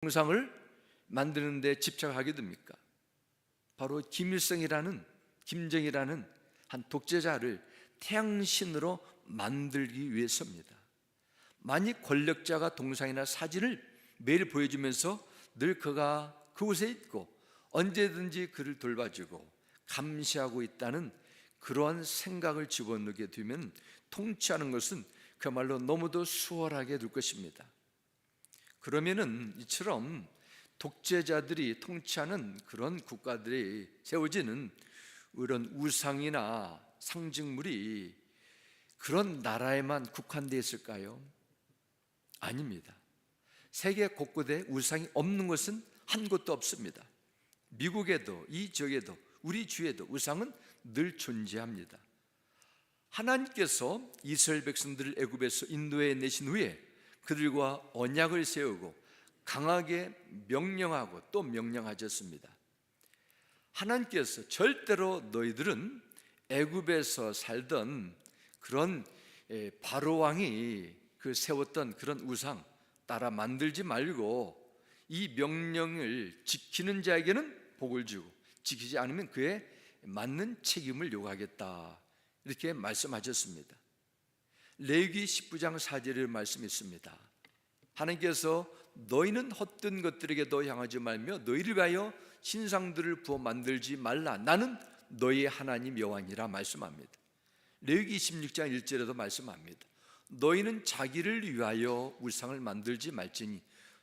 동상을 만드는 데 집착하게 됩니까? 바로 김정이라는 한 독재자를 태양신으로 만들기 위해서입니다. 만약 권력자가 동상이나 사진을 매일 보여주면서 늘 그가 그곳에 있고 언제든지 그를 돌봐주고 감시하고 있다는 그러한 생각을 집어넣게 되면 통치하는 것은 그야말로 너무도 수월하게 될 것입니다. 그러면은 이처럼 독재자들이 통치하는 그런 국가들이 세워지는 이런 우상이나 상징물이 그런 나라에만 국한되어 있을까요? 아닙니다. 세계 곳곳에 우상이 없는 것은 한 곳도 없습니다. 미국에도 이 지역에도 우리 주에도 우상은 늘 존재합니다. 하나님께서 이스라엘 백성들을 애굽에서 인도해 내신 후에 그들과 언약을 세우고 강하게 명령하고 또 명령하셨습니다. 하나님께서 절대로 너희들은 애굽에서 살던 그런 바로 왕이 그 세웠던 그런 우상 따라 만들지 말고 이 명령을 지키는 자에게는 복을 주고 지키지 않으면 그에 맞는 책임을 요구하겠다, 이렇게 말씀하셨습니다. 레위기 19장 4절의 말씀이 있습니다. 하나님께서 너희는 헛된 것들에게도 향하지 말며 너희를 위하여 신상들을 부어 만들지 말라, 나는 너희의 하나님 여호와니라 말씀합니다. 레위기 26장 1절에도 말씀합니다. 너희는 자기를 위하여 우상을 만들지 말지니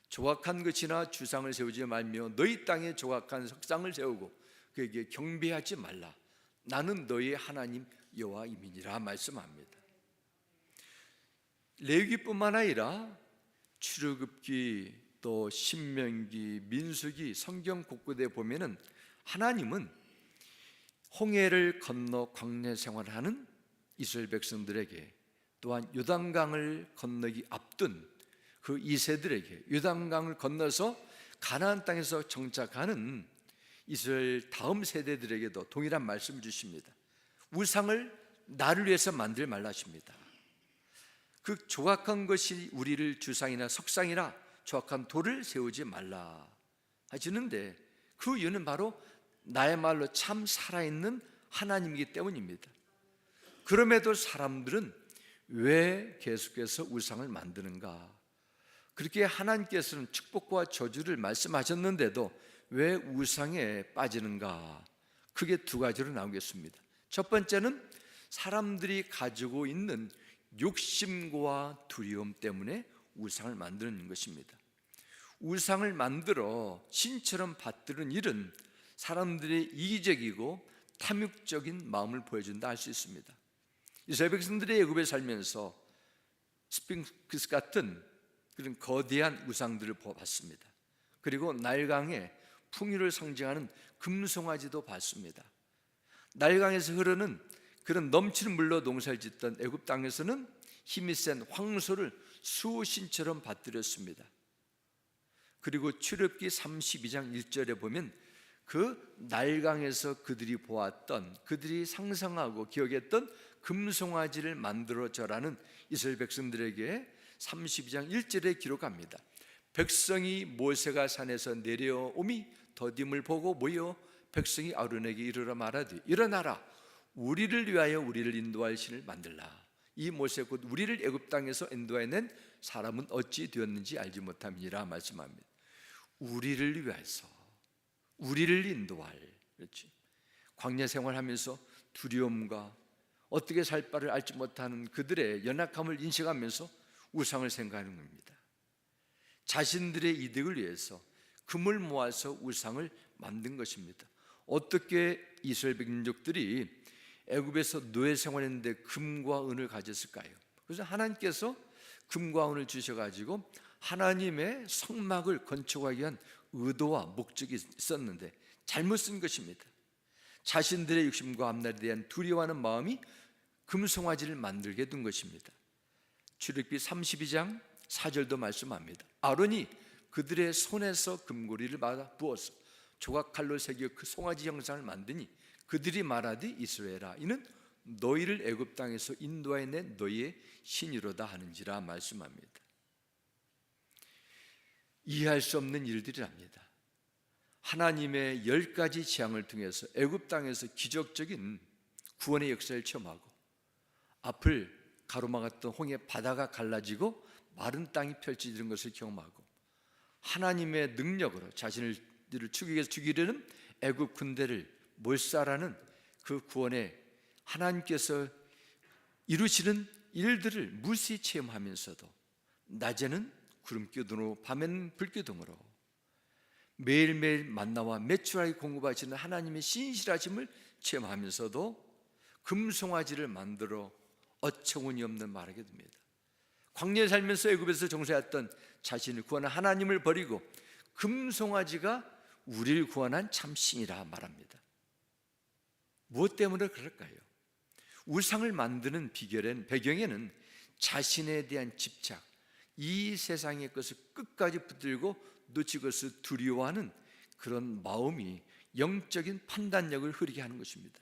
조각한 것이나 주상을 세우지 말며 너희 땅에 조각한 석상을 세우고 그에게 경배하지 말라, 나는 너희의 하나님 여호와임이니라 말씀합니다. 레위기뿐만 아니라 출애굽기 또 신명기 민수기 성경 곳곳에 보면은 하나님은 홍해를 건너 광야 생활하는 이스라엘 백성들에게 또한 요단강을 건너기 앞둔 그 2세들에게 요단강을 건너서 가나안 땅에서 정착하는 이스라엘 다음 세대들에게도 동일한 말씀을 주십니다. 우상을 나를 위해서 만들지 말라 하십니다. 그 조각한 것이 우리를 주상이나 석상이나 조각한 돌을 세우지 말라 하시는데 그 이유는 바로 나야말로 참 살아있는 하나님이기 때문입니다. 그럼에도 사람들은 왜 계속해서 우상을 만드는가? 그렇게 하나님께서는 축복과 저주를 말씀하셨는데도 왜 우상에 빠지는가? 크게 두 가지로 나오겠습니다. 첫 번째는 사람들이 가지고 있는 욕심과 두려움 때문에 우상을 만드는 것입니다. 우상을 만들어 신처럼 받드는 일은 사람들의 이기적이고 탐욕적인 마음을 보여준다 할 수 있습니다. 이스라엘 백성들이 애굽에 살면서 스핑크스 같은 그런 거대한 우상들을 봤습니다. 그리고 나일강의 풍요를 상징하는 금송아지도 봤습니다. 나일강에서 흐르는 그런 넘치는 물로 농사를 짓던 애굽 땅에서는 힘이 센 황소를 수호신처럼 받들였습니다. 그리고 출애굽기 32장 1절에 보면 그 나일강에서 그들이 보았던, 그들이 상상하고 기억했던 금송아지를 만들어져라는 이스라엘 백성들에게 32장 1절에 기록합니다. 백성이 모세가 산에서 내려오미 더딤을 보고 모여 백성이 아론에게 이르러 말하되 일어나라, 우리를 위하여 우리를 인도할 신을 만들라. 이 모세 곧 우리를 애굽 땅에서 인도해낸 사람은 어찌 되었는지 알지 못함이니라 말씀합니다. 우리를 위해서, 우리를 인도할, 그렇지, 광야 생활하면서 두려움과 어떻게 살 바를 알지 못하는 그들의 연약함을 인식하면서 우상을 생각하는 겁니다. 자신들의 이득을 위해서 금을 모아서 우상을 만든 것입니다. 어떻게 이스라엘 민족들이 애굽에서 노예 생활했는데 금과 은을 가졌을까요? 그래서 하나님께서 금과 은을 주셔가지고 하나님의 성막을 건축하기 위한 의도와 목적이 있었는데 잘못 쓴 것입니다. 자신들의 욕심과 앞날에 대한 두려워하는 마음이 금송아지를 만들게 된 것입니다. 출애굽기 32장 4절도 말씀합니다. 아론이 그들의 손에서 금고리를 받아 부어서 조각칼로 새겨 그 송아지 형상을 만드니 그들이 말하되 이스라엘아, 이는 너희를 애굽 땅에서 인도해 낸 너희의 신이로다 하는지라 말씀합니다. 이해할 수 없는 일들이랍니다. 하나님의 10가지 재앙을 통해서 애굽 땅에서 기적적인 구원의 역사를 체험하고, 앞을 가로막았던 홍해 바다가 갈라지고 마른 땅이 펼쳐지는 것을 경험하고, 하나님의 능력으로 자신들을 죽이기 위해서 죽이려는 애굽 군대를 몰살하는 그 구원에 하나님께서 이루시는 일들을 무시 체험하면서도 낮에는 구름기둥으로 밤에는 불기둥으로 매일매일 만나와 메추라기 공급하시는 하나님의 신실하심을 체험하면서도 금송아지를 만들어 어처구니 없는 말하게 됩니다. 광야에 살면서 애굽에서 정죄했던 자신을 구원한 하나님을 버리고 금송아지가 우리를 구원한 참 신이라 말합니다. 무엇 때문에 그럴까요? 우상을 만드는 배경에는 자신에 대한 집착, 이 세상의 것을 끝까지 붙들고 놓칠 것을 두려워하는 그런 마음이 영적인 판단력을 흐리게 하는 것입니다.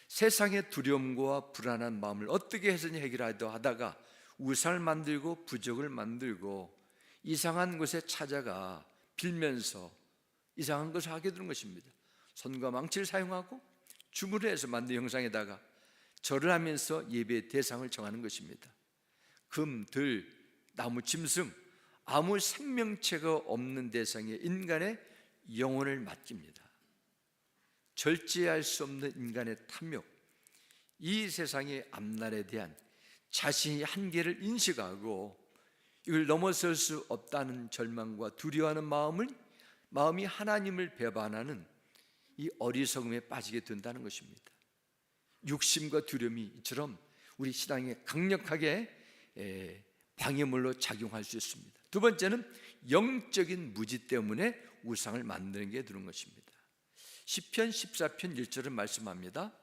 세상의 두려움과 불안한 마음을 어떻게 해서든 해결하려 하다가 우상을 만들고 부적을 만들고 이상한 곳에 찾아가 빌면서 이상한 것을 하게 되는 것입니다. 손과 망치를 사용하고 주문을 해서 만든 형상에다가 절을 하면서 예배의 대상을 정하는 것입니다. 금, 들, 나무, 짐승, 아무 생명체가 없는 대상에 인간의 영혼을 맡깁니다. 절제할 수 없는 인간의 탐욕, 이 세상의 앞날에 대한 자신의 한계를 인식하고 이걸 넘어설 수 없다는 절망과 두려워하는 마음이 하나님을 배반하는 이 어리석음에 빠지게 된다는 것입니다. 욕심과 두려움이 이처럼 우리 신앙에 강력하게 방해물로 작용할 수 있습니다. 두 번째는 영적인 무지 때문에 우상을 만드는 게 드는 것입니다. 시편 14편 1절은 말씀합니다.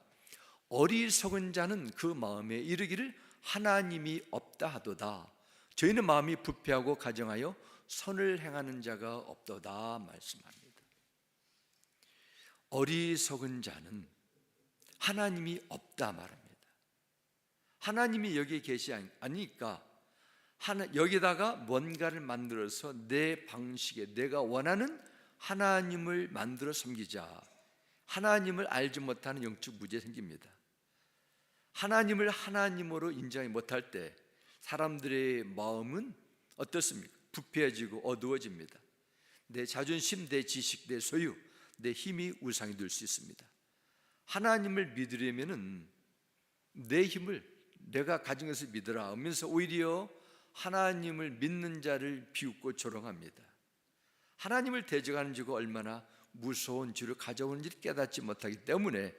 어리석은 자는 그 마음에 이르기를 하나님이 없다 하도다. 저희는 마음이 부패하고 가정하여 선을 행하는 자가 없도다 말씀합니다. 어리석은 자는 하나님이 없다 말합니다. 하나님이 여기에 계시 아니니까 여기다가 뭔가를 만들어서 내 방식에 내가 원하는 하나님을 만들어 섬기자. 하나님을 알지 못하는 영적 무지가 생깁니다. 하나님을 하나님으로 인정하지 못할 때 사람들의 마음은 어떻습니까? 부패해지고 어두워집니다. 내 자존심, 내 지식, 내 소유, 내 힘이 우상이 될 수 있습니다. 하나님을 믿으려면은 내 힘을 내가 가진 것을 믿으라 하면서 오히려 하나님을 믿는 자를 비웃고 조롱합니다. 하나님을 대적하는 죄가 얼마나 무서운 죄를 가져오는지를 깨닫지 못하기 때문에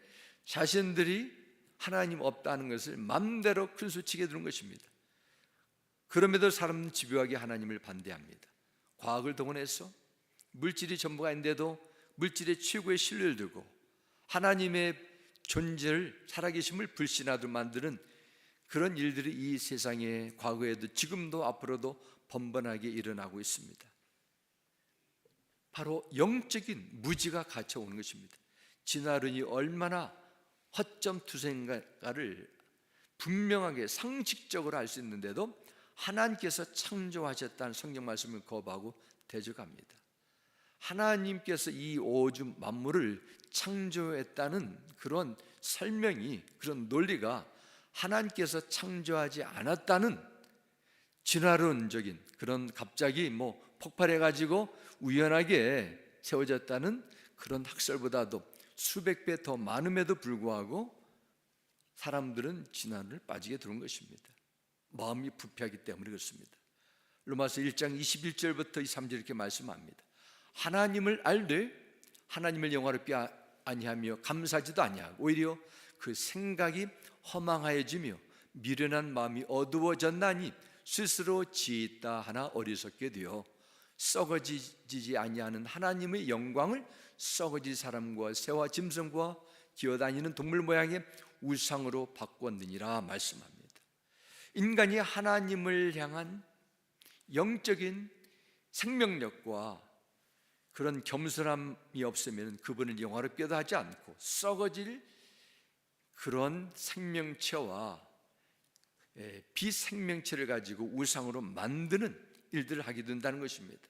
자신들이 하나님 없다는 것을 맘대로 큰소치게 두는 것입니다. 그럼에도 사람은 집요하게 하나님을 반대합니다. 과학을 동원해서 물질이 전부가 아닌데도 물질의 최고의 신뢰를 두고 하나님의 존재를 살아계심을 불신하도록 만드는 그런 일들이 이 세상에 과거에도 지금도 앞으로도 번번하게 일어나고 있습니다. 바로 영적인 무지가 갇혀오는 것입니다. 진화론이 얼마나 허점투성인가를 분명하게 상식적으로 알 수 있는데도 하나님께서 창조하셨다는 성경 말씀을 거부하고 대적합니다. 하나님께서 이 우주 만물을 창조했다는 그런 설명이, 그런 논리가 하나님께서 창조하지 않았다는 진화론적인 그런 갑자기 폭발해가지고 우연하게 세워졌다는 그런 학설보다도 수백 배 더 많음에도 불구하고 사람들은 진화론을 빠지게 들은 것입니다. 마음이 부패하기 때문에 그렇습니다. 로마서 1장 21절부터 23절 이렇게 말씀합니다. 하나님을 알되 하나님을 영화롭게 아니하며 감사하지도 아니하고 오히려 그 생각이 허망하여지며 미련한 마음이 어두워졌나니 스스로 지있다 하나 어리석게 되어 썩어지지 아니하는 하나님의 영광을 썩어진 사람과 새와 짐승과 기어다니는 동물 모양의 우상으로 바꾸었느니라 말씀합니다. 인간이 하나님을 향한 영적인 생명력과 그런 겸손함이 없으면 그분을 영화롭게도 하지 않고 썩어질 그런 생명체와 비생명체를 가지고 우상으로 만드는 일들을 하게 된다는 것입니다.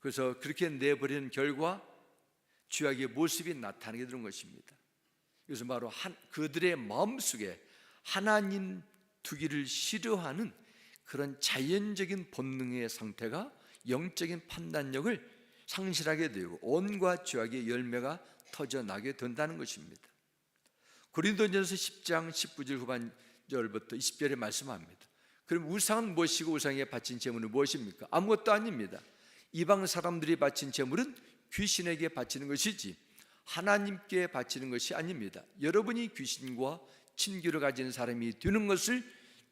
그래서 그렇게 내버리는 결과 죄악의 모습이 나타나게 되는 것입니다. 그래서 바로 그들의 마음속에 하나님 두기를 싫어하는 그런 자연적인 본능의 상태가 영적인 판단력을 상실하게 되고 온갖 죄악의 열매가 터져나게 된다는 것입니다. 고린도전서 10장 19절 후반절부터 20절에 말씀합니다. 그럼 우상은 무엇이고 우상에 바친 제물은 무엇입니까? 아무것도 아닙니다. 이방 사람들이 바친 제물은 귀신에게 바치는 것이지 하나님께 바치는 것이 아닙니다. 여러분이 귀신과 친교를 가진 사람이 되는 것을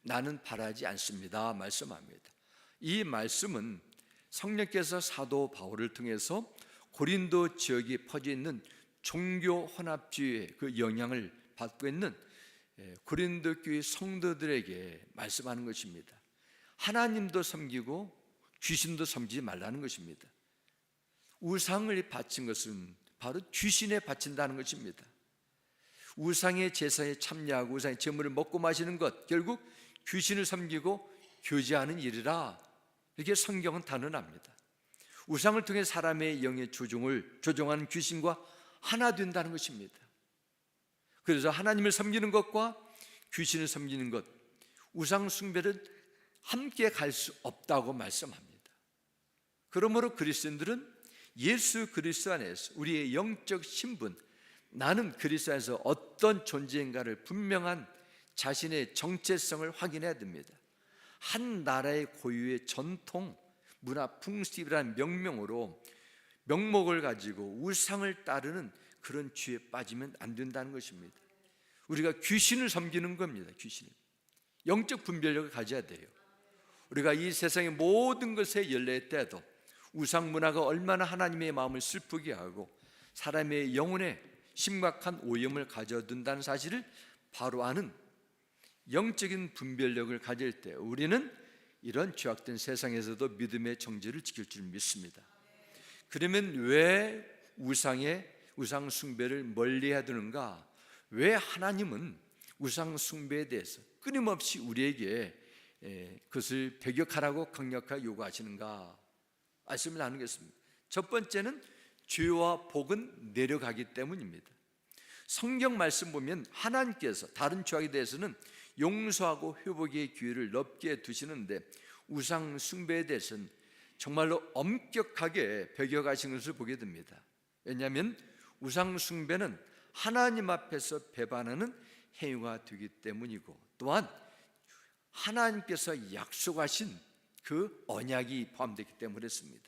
나는 바라지 않습니다 말씀합니다. 이 말씀은 성령께서 사도 바울을 통해서 고린도 지역에 퍼져 있는 종교 혼합주의의 그 영향을 받고 있는 고린도 교회 성도들에게 말씀하는 것입니다. 하나님도 섬기고 귀신도 섬기지 말라는 것입니다. 우상을 바친 것은 바로 귀신에 바친다는 것입니다. 우상의 제사에 참여하고 우상의 제물을 먹고 마시는 것, 결국 귀신을 섬기고 교제하는 일이라 이렇게 성경은 단언합니다. 우상을 통해 사람의 영의 조종하는 귀신과 하나 된다는 것입니다. 그래서 하나님을 섬기는 것과 귀신을 섬기는 것, 우상 숭배는 함께 갈 수 없다고 말씀합니다. 그러므로 그리스도인들은 예수 그리스도 안에서 우리의 영적 신분, 나는 그리스도 안에서 어떤 존재인가를 분명한 자신의 정체성을 확인해야 됩니다. 한 나라의 고유의 전통, 문화, 풍습이라는 명목을 가지고 우상을 따르는 그런 죄에 빠지면 안 된다는 것입니다. 우리가 귀신을 섬기는 겁니다. 귀신을. 영적 분별력을 가져야 돼요. 우리가 이 세상의 모든 것에 열릴 때도 우상 문화가 얼마나 하나님의 마음을 슬프게 하고 사람의 영혼에 심각한 오염을 가져둔다는 사실을 바로 아는 영적인 분별력을 가질 때 우리는 이런 죄악된 세상에서도 믿음의 정죄를 지킬 줄 믿습니다. 그러면 왜 우상 숭배를 멀리해야 되는가? 왜 하나님은 우상 숭배에 대해서 끊임없이 우리에게 그것을 배격하라고 강력하게 요구하시는가? 말씀을 나누겠습니다. 첫 번째는 죄와 복은 내려가기 때문입니다. 성경 말씀 보면 하나님께서 다른 죄악에 대해서는 용서하고 회복의 기회를 넓게 두시는데 우상 숭배에 대해서는 정말로 엄격하게 배격하신 것을 보게 됩니다. 왜냐하면 우상 숭배는 하나님 앞에서 배반하는 행위가 되기 때문이고 또한 하나님께서 약속하신 그 언약이 포함되기 때문에 그렇습니다.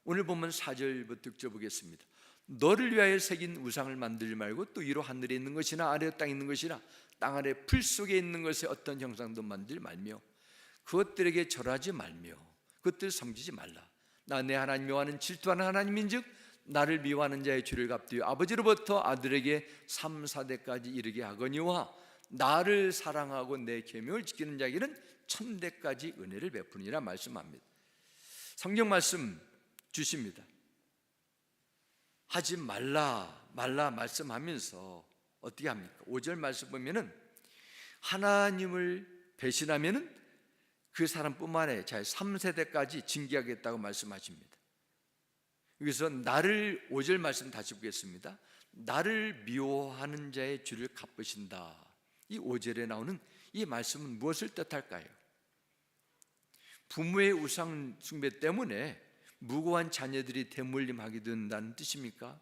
오늘 보면 4절부터 6절 보겠습니다. 너를 위하여 새긴 우상을 만들지 말고 또 위로 하늘에 있는 것이나 아래 땅에 있는 것이나 땅 아래 풀 속에 있는 것에 어떤 형상도 만들지 말며 그것들에게 절하지 말며 그것들을 섬기지 말라. 나 내 하나님 여호와는 질투하는 하나님인즉 나를 미워하는 자의 죄를 갚되 아버지로부터 아들에게 3, 4대까지 이르게 하거니와 나를 사랑하고 내 계명을 지키는 자에게는 1000대까지 은혜를 베푸니라 말씀합니다. 성경 말씀 주십니다. 하지 말라 말씀하면서 어떻게 합니까? 5절 말씀 보면은 하나님을 배신하면은 그 사람뿐만 아니라 3세대까지 징계하겠다고 말씀하십니다. 여기서 5절 말씀 다시 보겠습니다. 나를 미워하는 자의 죄를 갚으신다. 이 5절에 나오는 이 말씀은 무엇을 뜻할까요? 부모의 우상 숭배 때문에 무고한 자녀들이 대물림하게 된다는 뜻입니까?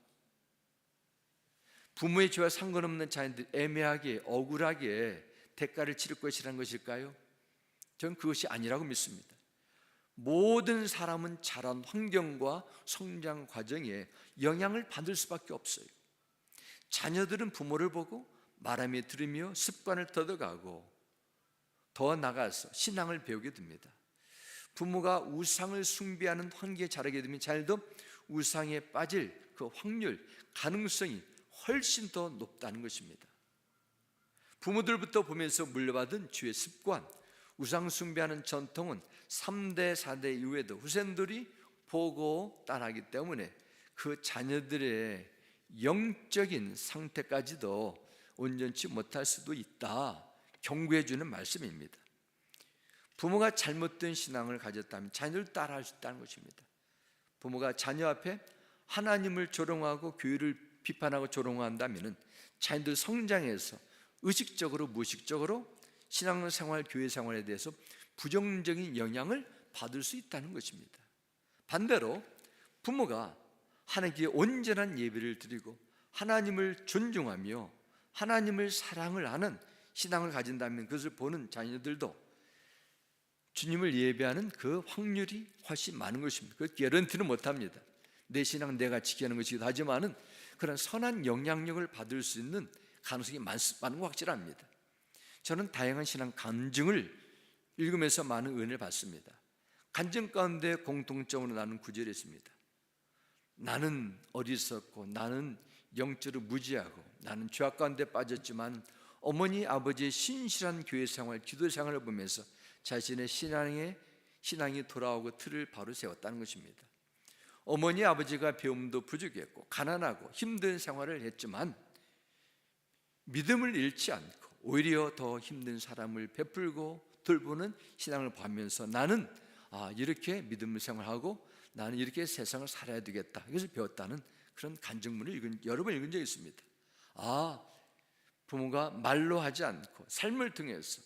부모의 죄와 상관없는 자녀들이 애매하게 억울하게 대가를 치를 것이라는 것일까요? 저는 그것이 아니라고 믿습니다. 모든 사람은 자란 환경과 성장 과정에 영향을 받을 수밖에 없어요. 자녀들은 부모를 보고 말하며 들으며 습관을 터득하고 더 나아가서 신앙을 배우게 됩니다. 부모가 우상을 숭배하는 환경에 자라게 되면 자녀도 우상에 빠질 그 확률, 가능성이 훨씬 더 높다는 것입니다. 부모들부터 보면서 물려받은 죄의 습관, 우상 숭배하는 전통은 3대, 4대 이후에도 후손들이 보고 따라하기 때문에 그 자녀들의 영적인 상태까지도 온전치 못할 수도 있다 경고해 주는 말씀입니다. 부모가 잘못된 신앙을 가졌다면 자녀를 따라할 수 있다는 것입니다. 부모가 자녀 앞에 하나님을 조롱하고 교회를 비판하고 조롱한다면 자녀들 성장해서 의식적으로 무의식적으로 신앙생활, 교회 생활에 대해서 부정적인 영향을 받을 수 있다는 것입니다. 반대로 부모가 하나님께 온전한 예배를 드리고 하나님을 존중하며 하나님을 사랑을 하는 신앙을 가진다면 그것을 보는 자녀들도 주님을 예배하는 그 확률이 훨씬 많은 것입니다. 그 개런티는 못합니다. 내 신앙은 내가 지키는 것이기도 하지만은 그런 선한 영향력을 받을 수 있는 가능성이 많은 거 확실합니다. 저는 다양한 신앙 간증을 읽으면서 많은 은혜를 받습니다. 간증 가운데 공통점으로 나는 구절이 있습니다. 나는 어리석고 나는 영적으로 무지하고 나는 죄악 가운데 빠졌지만 어머니 아버지의 신실한 교회 생활, 기도 생활을 보면서 자신의 신앙이 돌아오고 틀을 바로 세웠다는 것입니다. 어머니 아버지가 배움도 부족했고 가난하고 힘든 생활을 했지만 믿음을 잃지 않고 오히려 더 힘든 사람을 베풀고 돌보는 신앙을 보면서 나는 이렇게 믿음을 생활하고 나는 이렇게 세상을 살아야 되겠다, 이것을 배웠다는 그런 간증문을 여러 번 읽은 적이 있습니다. 부모가 말로 하지 않고 삶을 통해서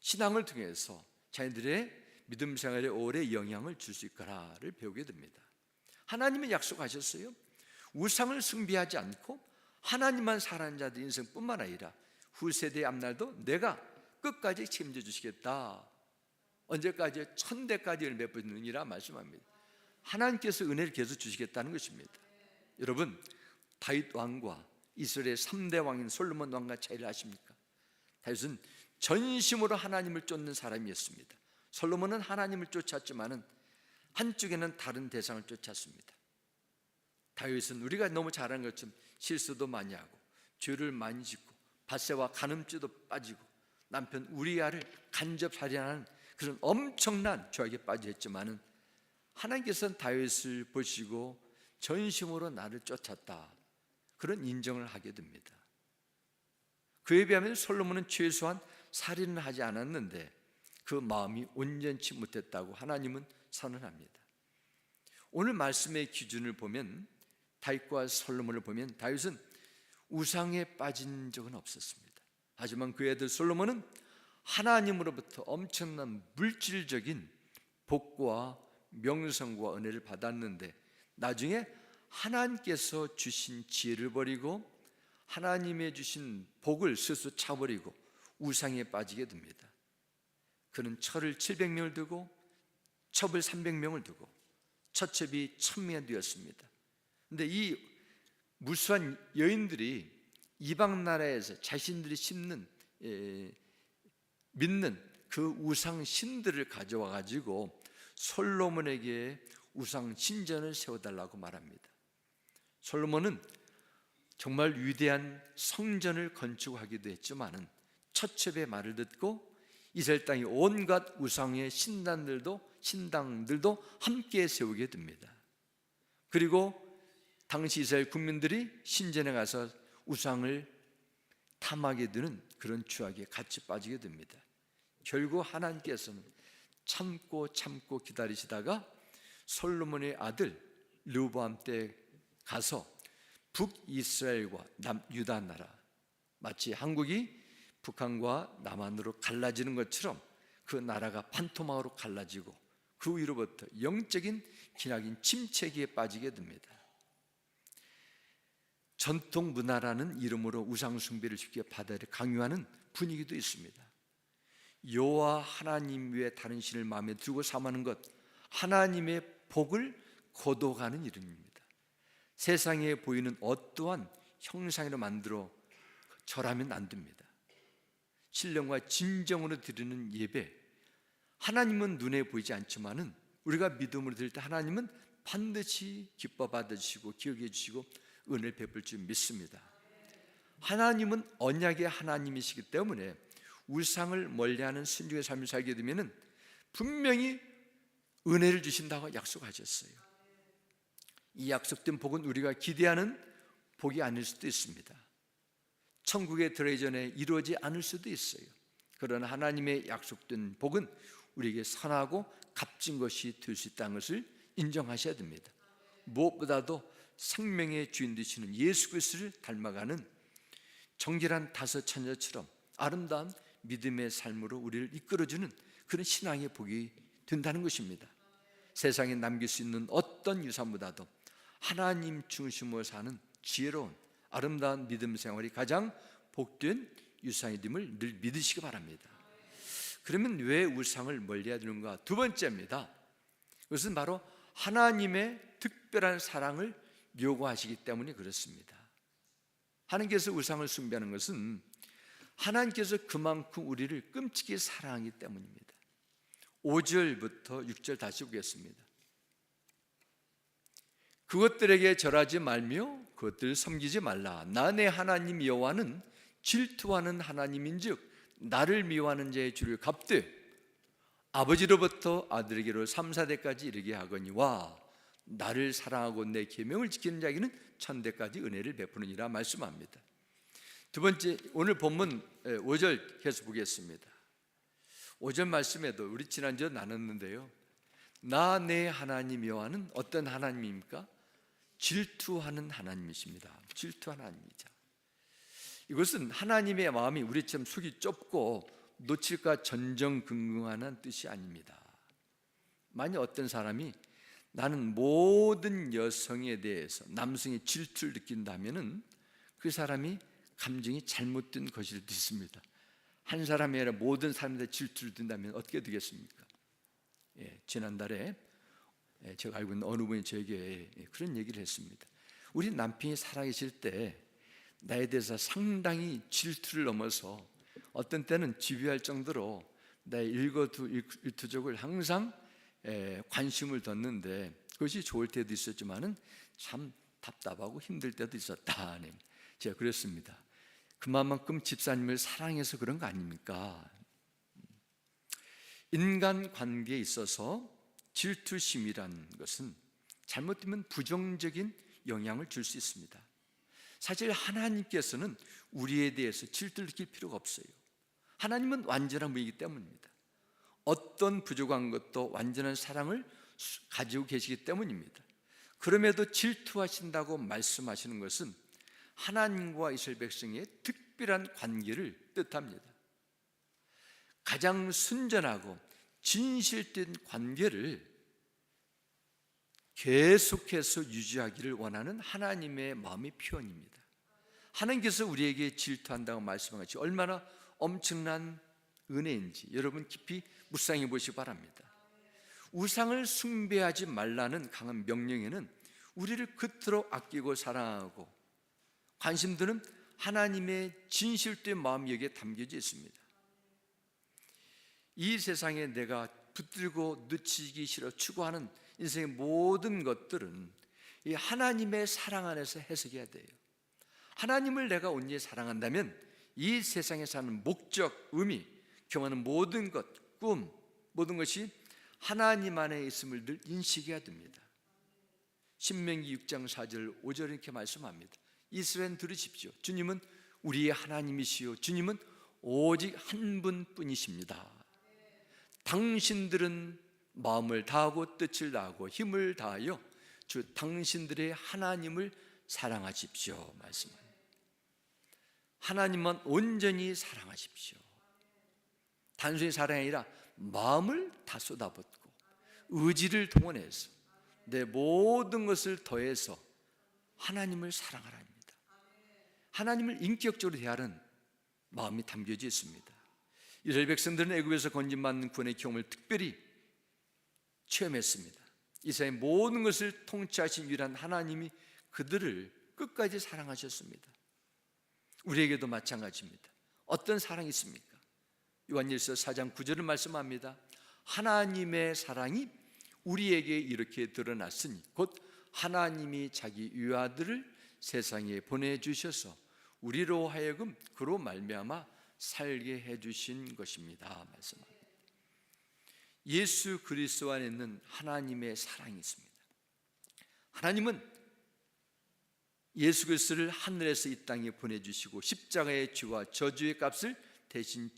신앙을 통해서 자녀들의 믿음 생활에 오래 영향을 줄 수 있거라를 배우게 됩니다. 하나님은 약속하셨어요. 우상을 숭배하지 않고 하나님만 사랑하는 자들 인생뿐만 아니라 후세대의 앞날도 내가 끝까지 책임져 주시겠다. 언제까지? 1000대까지 은혜 베푸느니라 말씀합니다. 하나님께서 은혜를 계속 주시겠다는 것입니다. 여러분, 다윗 왕과 이스라엘의 3대 왕인 솔로몬 왕과 차이를 아십니까? 다윗은 전심으로 하나님을 쫓는 사람이었습니다. 솔로몬은 하나님을 쫓았지만은 한쪽에는 다른 대상을 쫓았습니다. 다윗은 우리가 너무 잘하는 것처럼 실수도 많이 하고 죄를 많이 짓고 밧세와 간음죄도 빠지고 남편 우리아를 간접 살인하는 그런 엄청난 죄악에 빠져 있지만은 하나님께서는 다윗을 보시고 전심으로 나를 쫓았다, 그런 인정을 하게 됩니다. 그에 비하면 솔로몬은 최소한 살인을 하지 않았는데 그 마음이 온전치 못했다고 하나님은 선언합니다. 오늘 말씀의 기준을 보면 다윗과 솔로몬을 보면 다윗은 우상에 빠진 적은 없었습니다. 하지만 그의 아들 솔로몬은 하나님으로부터 엄청난 물질적인 복과 명성과 은혜를 받았는데 나중에 하나님께서 주신 지혜를 버리고 하나님의 주신 복을 스스로 차버리고 우상에 빠지게 됩니다. 그는 철을 700명을 두고 첩을 300명을 두고 처첩이 1000명이 되었습니다. 그런데 이 무수한 여인들이 이방 나라에서 자신들이 믿는 그 우상 신들을 가져와 가지고 솔로몬에게 우상 신전을 세워달라고 말합니다. 솔로몬은 정말 위대한 성전을 건축하기도 했지만은 처첩의 말을 듣고 이스라엘 땅의 온갖 우상의 신당들도 함께 세우게 됩니다. 그리고 당시 이스라엘 국민들이 신전에 가서 우상을 탐하게 되는 그런 추악에 같이 빠지게 됩니다. 결국 하나님께서는 참고 기다리시다가 솔로몬의 아들 르호보암 때 가서 북이스라엘과 남유다 나라, 마치 한국이 북한과 남한으로 갈라지는 것처럼 그 나라가 반토막으로 갈라지고 그 위로부터 영적인 기나긴 침체기에 빠지게 됩니다. 전통 문화라는 이름으로 우상 숭배를 쉽게 받아들여 강요하는 분위기도 있습니다. 여호와 하나님 외에 다른 신을 마음에 두고 삼하는 것, 하나님의 복을 거둬가는 이름입니다. 세상에 보이는 어떠한 형상으로 만들어 절하면 안 됩니다. 신령과 진정으로 드리는 예배, 하나님은 눈에 보이지 않지만은 우리가 믿음으로 드릴 때 하나님은 반드시 기뻐 받으시고 기억해 주시고 은혜를 베풀 줄 믿습니다. 하나님은 언약의 하나님이시기 때문에 우상을 멀리하는 순종의 삶을 살게 되면은 분명히 은혜를 주신다고 약속하셨어요. 이 약속된 복은 우리가 기대하는 복이 아닐 수도 있습니다. 천국에 들어가기 전에 이루어지지 않을 수도 있어요. 그러나 하나님의 약속된 복은 우리에게 선하고 값진 것이 될 수 있다는 것을 인정하셔야 됩니다. 무엇보다도 생명의 주인 되시는 예수 그리스도를 닮아가는 정결한 다섯 처녀처럼 아름다운 믿음의 삶으로 우리를 이끌어주는 그런 신앙의 복이 된다는 것입니다. 세상에 남길 수 있는 어떤 유산보다도 하나님 중심으로 사는 지혜로운 아름다운 믿음 생활이 가장 복된 유산임을 늘 믿으시기 바랍니다. 그러면 왜 우상을 멀리해야 되는가? 두 번째입니다. 그것은 바로 하나님의 특별한 사랑을 요구하시기 때문에 그렇습니다. 하나님께서 우상을 숭배하는 것은 하나님께서 그만큼 우리를 끔찍히 사랑하기 때문입니다. 5절부터 6절 다시 보겠습니다. 그것들에게 절하지 말며 그것들을 섬기지 말라. 나 내 하나님 여호와는 질투하는 하나님인즉 나를 미워하는 자의 주를 갚되 아버지로부터 아들에게로 3, 4대까지 이르게 하거니와 나를 사랑하고 내 계명을 지키는 자에게는 천대까지 은혜를 베푸느니라 말씀합니다. 두 번째, 오늘 본문 5절 계속 보겠습니다. 5절 말씀에도 우리 지난주에 나눴는데요, 나 내 하나님 여호와는 어떤 하나님입니까? 질투하는 하나님이십니다. 질투하는 하나님이죠. 이것은 하나님의 마음이 우리처럼 속이 좁고 놓칠까 전전긍긍하는 뜻이 아닙니다. 만약 어떤 사람이 나는 모든 여성에 대해서 남성의 질투를 느낀다면 그 사람이 감정이 잘못된 것일 수도 있습니다. 한 사람이 아니라 모든 사람들의 질투를 든다면 어떻게 되겠습니까? 지난달에 제가 알고 있는 어느 분이 저에게 그런 얘기를 했습니다. 우리 남편이 살아계실 때 나에 대해서 상당히 질투를 넘어서 어떤 때는 지휘할 정도로 나의 일거일투족을 항상 관심을 뒀는데 그것이 좋을 때도 있었지만은 참 답답하고 힘들 때도 있었다. 제가 그랬습니다. 그만큼 집사님을 사랑해서 그런 거 아닙니까? 인간 관계에 있어서 질투심이란 것은 잘못되면 부정적인 영향을 줄 수 있습니다. 사실 하나님께서는 우리에 대해서 질투를 느낄 필요가 없어요. 하나님은 완전한 분이기 때문입니다. 어떤 부족한 것도 완전한 사랑을 가지고 계시기 때문입니다. 그럼에도 질투하신다고 말씀하시는 것은 하나님과 이스라엘 백성의 특별한 관계를 뜻합니다. 가장 순전하고 진실된 관계를 계속해서 유지하기를 원하는 하나님의 마음의 표현입니다. 하나님께서 우리에게 질투한다고 말씀한 것이 얼마나 엄청난 은혜인지 여러분 깊이 묵상해 보시기 바랍니다. 우상을 숭배하지 말라는 강한 명령에는 우리를 그토록 아끼고 사랑하고 관심 두는 하나님의 진실된 마음이 여기에 담겨져 있습니다. 이 세상에 내가 붙들고 놓치기 싫어 추구하는 인생의 모든 것들은 이 하나님의 사랑 안에서 해석해야 돼요. 하나님을 내가 온전히 사랑한다면 이 세상에 사는 목적, 의미, 경험하는 모든 것, 꿈, 모든 것이 하나님 안에 있음을 늘 인식해야 됩니다. 신명기 6장 4절 5절 이렇게 말씀합니다. 이스라엘 들으십시오. 주님은 우리의 하나님이시요 주님은 오직 한 분뿐이십니다. 당신들은 마음을 다하고 뜻을 다하고 힘을 다하여 주 당신들의 하나님을 사랑하십시오 말씀합니다. 하나님만 온전히 사랑하십시오. 단순히 사랑이 아니라 마음을 다 쏟아붓고 의지를 동원해서 내 모든 것을 더해서 하나님을 사랑하랍니다. 하나님을 인격적으로 대하는 마음이 담겨져 있습니다. 이스라엘 백성들은 애굽에서 건진받는 구원의 경험을 특별히 체험했습니다. 이스라엘 모든 것을 통치하신 유일한 하나님이 그들을 끝까지 사랑하셨습니다. 우리에게도 마찬가지입니다. 어떤 사랑이 있습니까? 요한일서 4장 9절을 말씀합니다. 하나님의 사랑이 우리에게 이렇게 드러났으니 곧 하나님이 자기 유아들을 세상에 보내주셔서 우리로 하여금 그로 말미암아 살게 해주신 것입니다 말씀합니다. 예수 그리스도 안에 있는 하나님의 사랑이 있습니다. 하나님은 예수 그리스도를 하늘에서 이 땅에 보내주시고 십자가의 죄와 저주의 값을 대신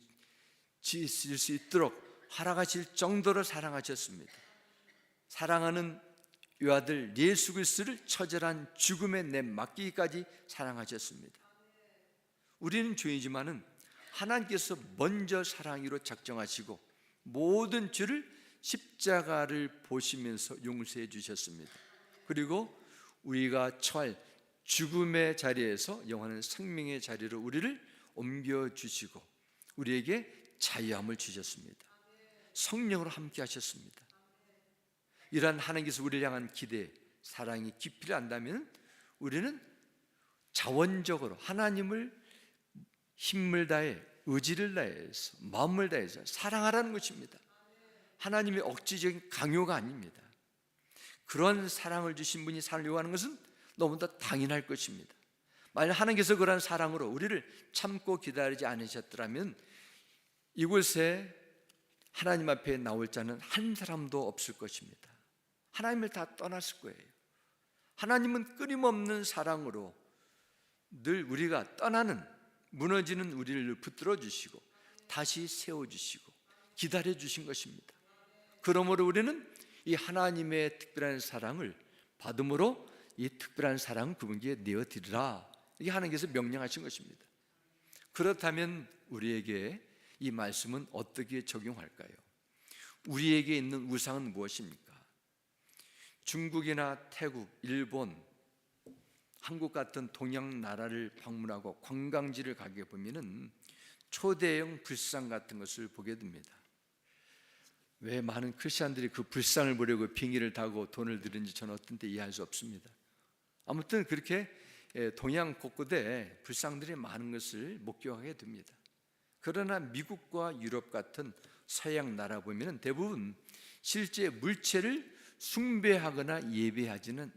지실 수 있도록 허락하실 정도로 사랑하셨습니다. 사랑하는 외아들 예수 그리스도를 처절한 죽음에 내맡기기까지 사랑하셨습니다. 우리는 죄이지만은 하나님께서 먼저 사랑으로 작정하시고 모든 죄를 십자가를 보시면서 용서해 주셨습니다. 그리고 우리가 처할 죽음의 자리에서 영원한 생명의 자리로 우리를 옮겨주시고 우리에게 자유함을 주셨습니다. 성령으로 함께 하셨습니다. 이러한 하나님께서 우리를 향한 기대, 사랑이 깊이를 안다면 우리는 자원적으로 하나님을 힘을 다해 의지를 다해서 마음을 다해서 사랑하라는 것입니다. 하나님의 억지적인 강요가 아닙니다. 그런 사랑을 주신 분이 살려고 하는 것은 너무나 당연할 것입니다. 만약 하나님께서 그런 사랑으로 우리를 참고 기다리지 않으셨더라면 이곳에 하나님 앞에 나올 자는 한 사람도 없을 것입니다. 하나님을 다 떠났을 거예요. 하나님은 끊임없는 사랑으로 늘 우리가 떠나는 무너지는 우리를 붙들어 주시고 다시 세워주시고 기다려 주신 것입니다. 그러므로 우리는 이 하나님의 특별한 사랑을 받음으로 이 특별한 사랑을 그분께 내어드리라, 이게 하나님께서 명령하신 것입니다. 그렇다면 우리에게 이 말씀은 어떻게 적용할까요? 우리에게 있는 우상은 무엇입니까? 중국이나 태국, 일본, 한국 같은 동양 나라를 방문하고 관광지를 가게 보면은 초대형 불상 같은 것을 보게 됩니다. 왜 많은 크리스천들이 그 불상을 보려고 비행기를 타고 돈을 들이는지 저는 어떤 때 이해할 수 없습니다. 아무튼 그렇게 동양 곳곳에 불상들이 많은 것을 목격하게 됩니다. 그러나 미국과 유럽 같은 서양 나라 보면 대부분 실제 물체를 숭배하거나 예배하지는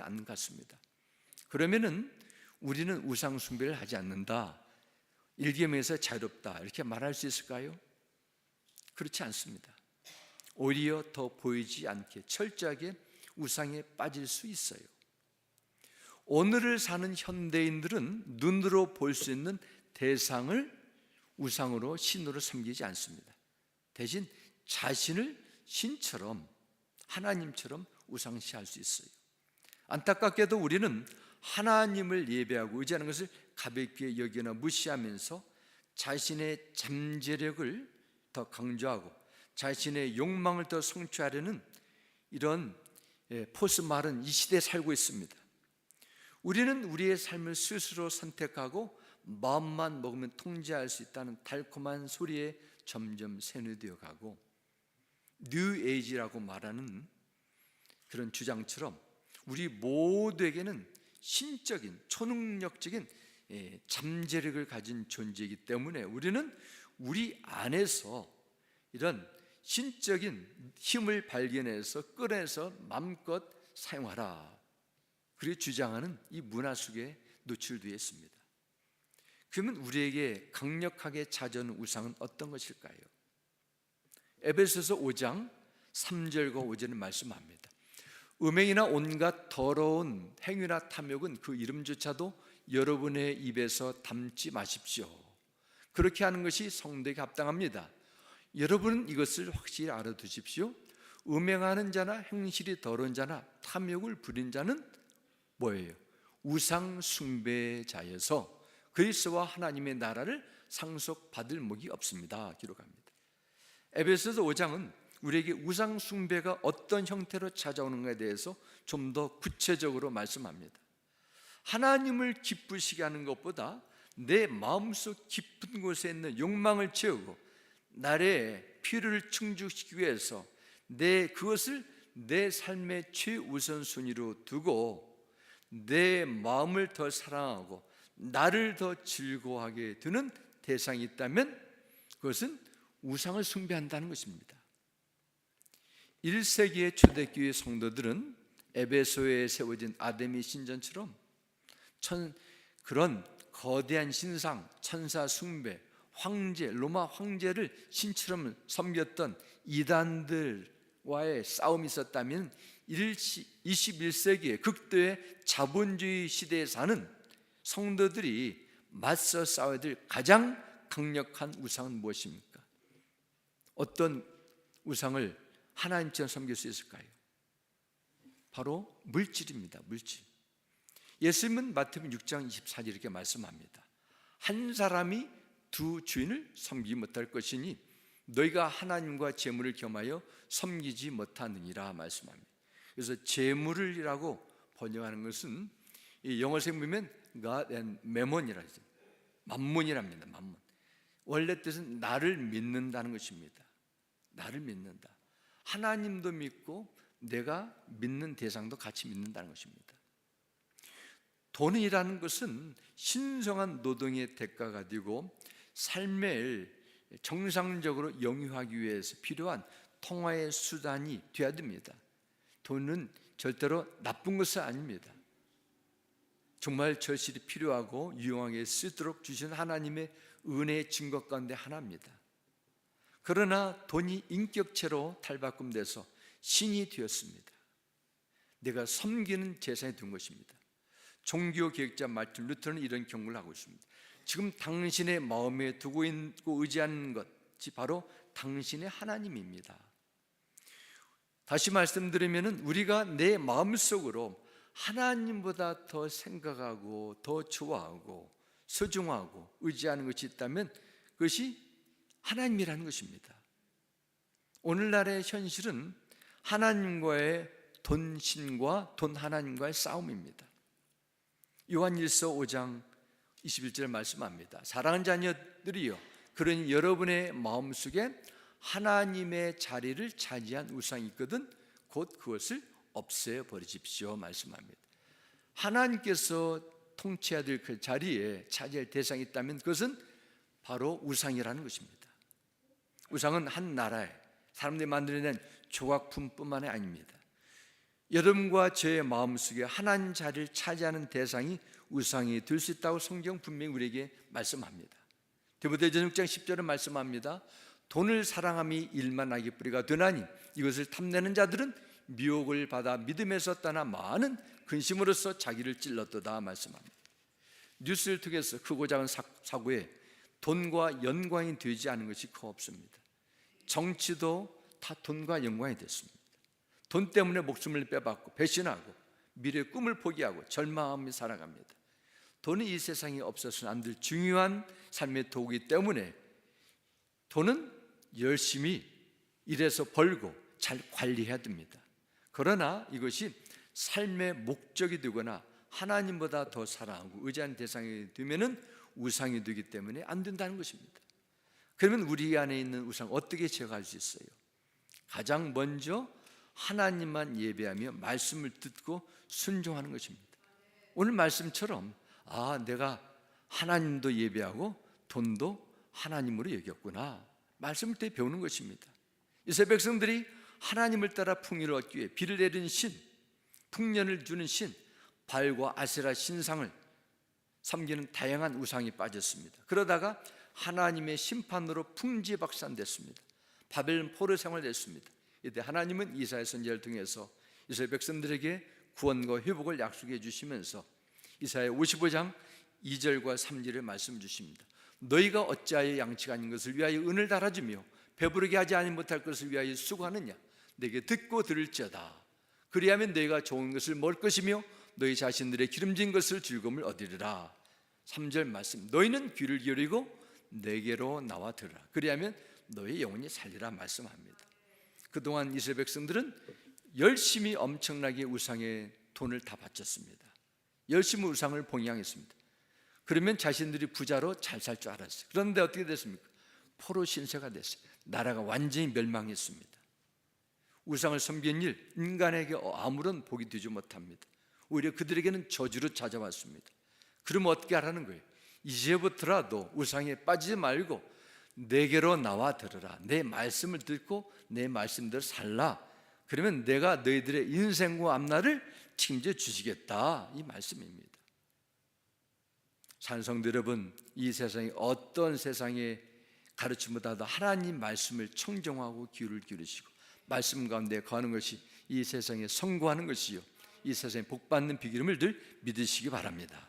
않는 것 같습니다. 그러면은 우리는 우상 숭배를 하지 않는다, 일개명에서 자유롭다, 이렇게 말할 수 있을까요? 그렇지 않습니다. 오히려 더 보이지 않게 철저하게 우상에 빠질 수 있어요. 오늘을 사는 현대인들은 눈으로 볼 수 있는 대상을 우상으로, 신으로 섬기지 않습니다. 대신 자신을 신처럼, 하나님처럼 우상시할 수 있어요. 안타깝게도 우리는 하나님을 예배하고 의지하는 것을 가볍게 여기나 무시하면서 자신의 잠재력을 더 강조하고 자신의 욕망을 더 성취하려는 이런 포스마른 이 시대에 살고 있습니다. 우리는 우리의 삶을 스스로 선택하고 마음만 먹으면 통제할 수 있다는 달콤한 소리에 점점 세뇌되어 가고 뉴 에이지라고 말하는 그런 주장처럼 우리 모두에게는 신적인 초능력적인 잠재력을 가진 존재이기 때문에 우리는 우리 안에서 이런 신적인 힘을 발견해서 꺼내서 마음껏 사용하라, 그렇게 주장하는 이 문화 속에 노출되어 있습니다. 그러면 우리에게 강력하게 찾아오는 우상은 어떤 것일까요? 에베소서 5장 3절과 5절은 말씀합니다. 음행이나 온갖 더러운 행위나 탐욕은 그 이름조차도 여러분의 입에서 담지 마십시오. 그렇게 하는 것이 성도에게 합당합니다. 여러분은 이것을 확실히 알아두십시오. 음행하는 자나 행실이 더러운 자나 탐욕을 부린 자는 뭐예요? 우상 숭배자여서 그리스도와 하나님의 나라를 상속받을 목이 없습니다, 기록합니다. 에베소서 5장은 우리에게 우상 숭배가 어떤 형태로 찾아오는가에 대해서 좀 더 구체적으로 말씀합니다. 하나님을 기쁘시게 하는 것보다 내 마음속 깊은 곳에 있는 욕망을 채우고 나의 필요를 충족시키기 위해서 그것을 내 삶의 최우선순위로 두고 내 마음을 더 사랑하고 나를 더 즐거워하게 되는 대상이 있다면 그것은 우상을 숭배한다는 것입니다. 1세기의 초대교회 성도들은 에베소에 세워진 아데미 신전처럼 그런 거대한 신상, 천사 숭배, 황제, 로마 황제를 신처럼 섬겼던 이단들과의 싸움이 있었다면 21세기의 극도의 자본주의 시대에 사는 성도들이 맞서 싸워야 될 가장 강력한 우상은 무엇입니까? 어떤 우상을 하나님처럼 섬길 수 있을까요? 바로 물질입니다. 물질. 예수님은 마태복음 6장 24절 이렇게 말씀합니다. 한 사람이 두 주인을 섬기지 못할 것이니 너희가 하나님과 재물을 겸하여 섬기지 못하느니라 말씀합니다. 그래서 재물이라고 번역하는 것은 이 영어로 보면 God and Mammon이라 하죠. 만문이랍니다. 만문. 원래 뜻은 나를 믿는다는 것입니다. 나를 믿는다. 하나님도 믿고 내가 믿는 대상도 같이 믿는다는 것입니다. 돈이라는 것은 신성한 노동의 대가가 되고 삶을 정상적으로 영위하기 위해서 필요한 통화의 수단이 되어야 됩니다. 돈은 절대로 나쁜 것은 아닙니다. 정말 절실히 필요하고 유용하게 쓰도록 주신 하나님의 은혜의 증거 가운데 하나입니다. 그러나 돈이 인격체로 탈바꿈돼서 신이 되었습니다. 내가 섬기는 재산이 된 것입니다. 종교 개혁자 마틴 루터는 이런 경고를 하고 있습니다. 지금 당신의 마음에 두고 있고 의지하는 것이 바로 당신의 하나님입니다. 다시 말씀드리면 우리가 내 마음속으로 하나님보다 더 생각하고 더 좋아하고 소중하고 의지하는 것이 있다면 그것이 하나님이라는 것입니다. 오늘날의 현실은 하나님과의 돈신과 돈 하나님과의 싸움입니다. 요한일서 5장 21절 말씀합니다. 사랑하는 자녀들이여, 그러니 여러분의 마음속에 하나님의 자리를 차지한 우상이 있거든 곧 그것을 없애 버리십시오 말씀합니다. 하나님께서 통치해야 될 그 자리에 차지할 대상이 있다면 그것은 바로 우상이라는 것입니다. 우상은 한 나라의 사람들이 만들어낸 조각품뿐만이 아닙니다. 여러분과 저의 마음속에 하나님 자리를 차지하는 대상이 우상이 될 수 있다고 성경 분명히 우리에게 말씀합니다. 디모데전서 6장 10절은 말씀합니다. 돈을 사랑함이 일만하게 뿌리가 되나니 이것을 탐내는 자들은 미혹을 받아 믿음에서 떠나 많은 근심으로써 자기를 찔렀도다 말씀합니다. 뉴스를 통해서 크고 작은 사고에 돈과 연관이 되지 않은 것이 거의 없습니다. 정치도 다 돈과 연관이 됐습니다. 돈 때문에 목숨을 빼앗고 배신하고 미래의 꿈을 포기하고 절망하며 살아갑니다. 돈이 이 세상에 없어서는 안 될 중요한 삶의 도구이기 때문에 돈은 열심히 일해서 벌고 잘 관리해야 됩니다. 그러나 이것이 삶의 목적이 되거나 하나님보다 더 사랑하고 의지하는 대상이 되면은 우상이 되기 때문에 안 된다는 것입니다. 그러면 우리 안에 있는 우상 어떻게 제거할 수 있어요? 가장 먼저 하나님만 예배하며 말씀을 듣고 순종하는 것입니다. 오늘 말씀처럼 내가 하나님도 예배하고 돈도 하나님으로 여겼구나, 말씀을 때 배우는 것입니다. 이스라엘 백성들이 하나님을 따라 풍요를 얻기 위해 비를 내리는 신, 풍년을 주는 신 발과 아세라 신상을 섬기는 다양한 우상이 빠졌습니다. 그러다가 하나님의 심판으로 풍지박산됐습니다. 바벨론 포로 생활됐습니다. 이때 하나님은 이사야 선지자를 통해서 이스라엘 백성들에게 구원과 회복을 약속해 주시면서 이사야 55장 2절과 3절을 말씀 주십니다. 너희가 어찌하여 양치가 아닌 것을 위하여 은을 달아주며 배부르게 하지 아니 못할 것을 위하여 수고하느냐? 내게 듣고 들을지어다. 그리하면 너희가 좋은 것을 먹을 것이며 너희 자신들의 기름진 것을 즐거움을 얻으리라. 3절 말씀, 너희는 귀를 기울이고 내게로 나와 들으라. 그리하면 너희 영혼이 살리라 말씀합니다. 그동안 이스라엘 백성들은 열심히 엄청나게 우상의 돈을 다 바쳤습니다. 열심히 우상을 봉양했습니다. 그러면 자신들이 부자로 잘 살 줄 알았어요. 그런데 어떻게 됐습니까? 포로 신세가 됐어요. 나라가 완전히 멸망했습니다. 우상을 섬긴 일, 인간에게 아무런 복이 되지 못합니다. 오히려 그들에게는 저주로 찾아왔습니다. 그러면 어떻게 하라는 거예요? 이제부터라도 우상에 빠지지 말고 내게로 나와 들으라. 내 말씀을 듣고 내 말씀대로 살라. 그러면 내가 너희들의 인생과 앞날을 책임져 주시겠다, 이 말씀입니다. 산성도 여러분, 이 세상이 어떤 세상의 가르침보다도 하나님 말씀을 청정하고 귀를 기울이시고 말씀 가운데 거하는 것이 이 세상에 성공하는 것이요, 이 세상에 복받는 비결임을 늘 믿으시기 바랍니다.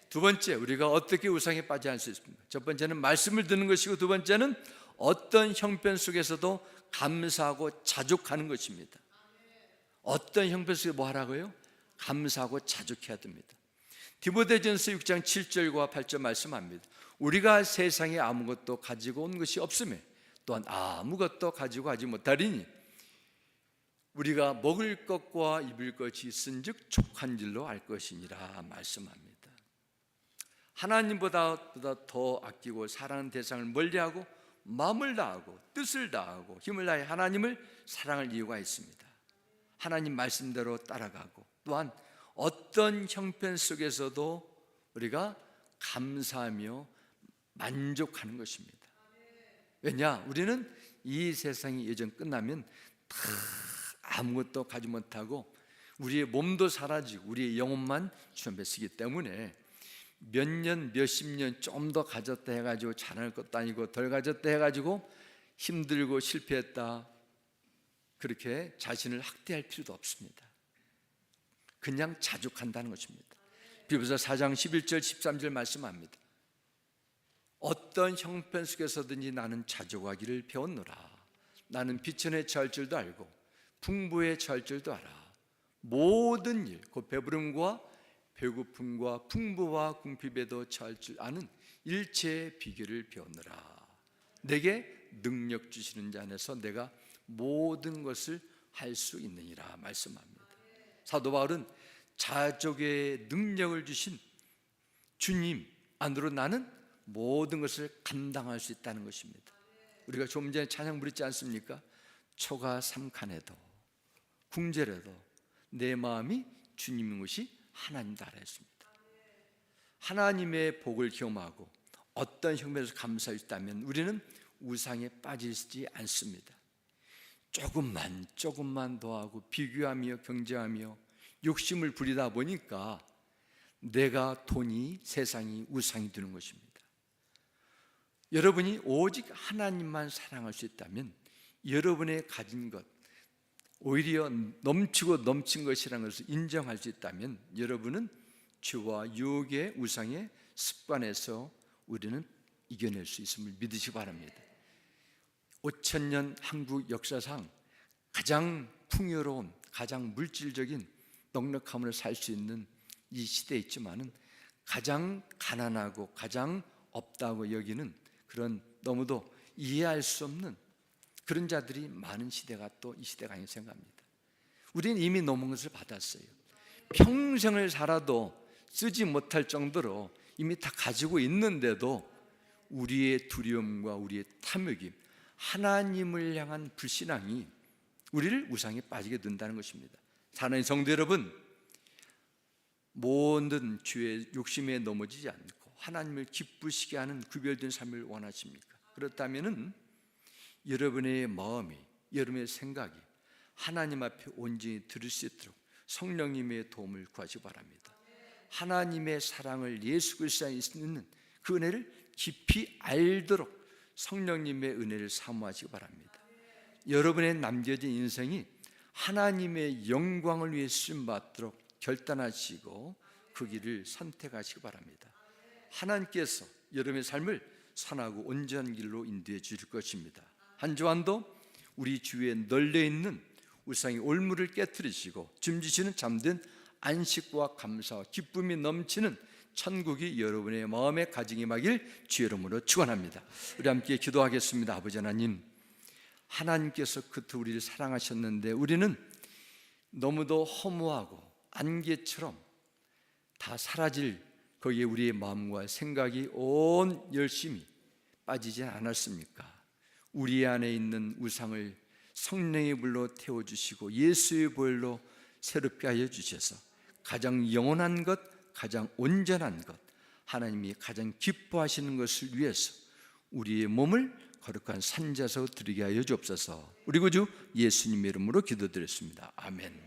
두 번째, 우리가 어떻게 우상에 빠지지 않을 수 있습니까? 첫 번째는 말씀을 듣는 것이고, 두 번째는 어떤 형편 속에서도 감사하고 자족하는 것입니다. 어떤 형편 속에 뭐 하라고요? 감사하고 자족해야 됩니다. 디모데전서 6장 7절과 8절 말씀합니다. 우리가 세상에 아무것도 가지고 온 것이 없음에 또한 아무것도 가지고 가지 못하리니 우리가 먹을 것과 입을 것이 있은즉 족한 줄로 알 것이니라 말씀합니다. 하나님보다 더 아끼고 사랑하는 대상을 멀리하고 마음을 다하고 뜻을 다하고 힘을 다해 하나님을 사랑할 이유가 있습니다. 하나님 말씀대로 따라가고 또한 어떤 형편 속에서도 우리가 감사하며 만족하는 것입니다. 왜냐? 우리는 이 세상이 예전 끝나면 다 아무것도 가지 못하고 우리의 몸도 사라지고 우리의 영혼만 주님께 쓰기 때문에 몇 년, 몇십 년 좀 더 가졌다 해가지고 잘할 것도 아니고 덜 가졌다 해가지고 힘들고 실패했다, 그렇게 자신을 학대할 필요도 없습니다. 그냥 자족한다는 것입니다. 빌립보서 4장 11절 13절 말씀합니다. 어떤 형편 속에서든지 나는 자족하기를 배웠노라. 나는 비천에 처할 줄도 알고 풍부에 처할 줄도 알아. 모든 일, 곧 배부름과 배고픔과 풍부와 궁핍에도 처할 줄 아는 일체의 비결을 배웠노라. 내게 능력 주시는 자 안에서 내가 모든 것을 할 수 있느니라 말씀합니다. 사도 바울은 자족의 능력을 주신 주님 안으로 나는 모든 것을 감당할 수 있다는 것입니다. 우리가 좀 전에 찬양 부르지 않습니까? 초가 삼칸에도 궁절에도 내 마음이 주님인 것이 하나님다 했습니다. 하나님의 복을 경험하고 어떤 형편에서 감사할 수 있다면 우리는 우상에 빠지지 않습니다. 조금만 더 하고 비교하며 경쟁하며 욕심을 부리다 보니까 내가 돈이 세상이 우상이 되는 것입니다. 여러분이 오직 하나님만 사랑할 수 있다면 여러분의 가진 것, 오히려 넘치고 넘친 것이라는 것을 인정할 수 있다면 여러분은 죄와 유혹의 우상의 습관에서 우리는 이겨낼 수 있음을 믿으시기 바랍니다. 5,000년 한국 역사상 가장 풍요로운, 가장 물질적인 넉넉함을 살 수 있는 이 시대에 있지만은 가장 가난하고 가장 없다고 여기는 그런 너무도 이해할 수 없는 그런 자들이 많은 시대가 또 이 시대가 아니라 생각합니다. 우리는 이미 넘은 것을 받았어요. 평생을 살아도 쓰지 못할 정도로 이미 다 가지고 있는데도 우리의 두려움과 우리의 탐욕이, 하나님을 향한 불신앙이 우리를 우상에 빠지게 된다는 것입니다. 사랑하는 성도 여러분, 모든 죄의 욕심에 넘어지지 않고 하나님을 기쁘시게 하는 구별된 삶을 원하십니까? 그렇다면은 여러분의 마음이, 여러분의 생각이 하나님 앞에 온전히 들을 수 있도록 성령님의 도움을 구하시기 바랍니다. 하나님의 사랑을, 예수 그리스도 안에 있는 그 은혜를 깊이 알도록 성령님의 은혜를 사모하시기 바랍니다. 여러분의 남겨진 인생이 하나님의 영광을 위해 쓰임받도록 결단하시고 그 길을 선택하시기 바랍니다. 하나님께서 여러분의 삶을 선하고 온전한 길로 인도해 주실 것입니다. 한 주간도 우리 주위에 널려있는 우상의 올무를 깨뜨리시고 주시는 잠든 안식과 감사와 기쁨이 넘치는 천국이 여러분의 마음에 가정이 임하길 주의 이름으로 축원합니다. 우리 함께 기도하겠습니다. 아버지 하나님, 하나님께서 그토록 우리를 사랑하셨는데 우리는 너무도 허무하고 안개처럼 다 사라질 거기에 우리의 마음과 생각이 온 열심히 빠지지 않았습니까? 우리 안에 있는 우상을 성령의 불로 태워주시고 예수의 보혈로 새롭게 하여 주셔서 가장 영원한 것, 가장 온전한 것, 하나님이 가장 기뻐하시는 것을 위해서 우리의 몸을 거룩한 산자서 드리게 하여 주옵소서. 우리 구주 예수님의 이름으로 기도드렸습니다. 아멘.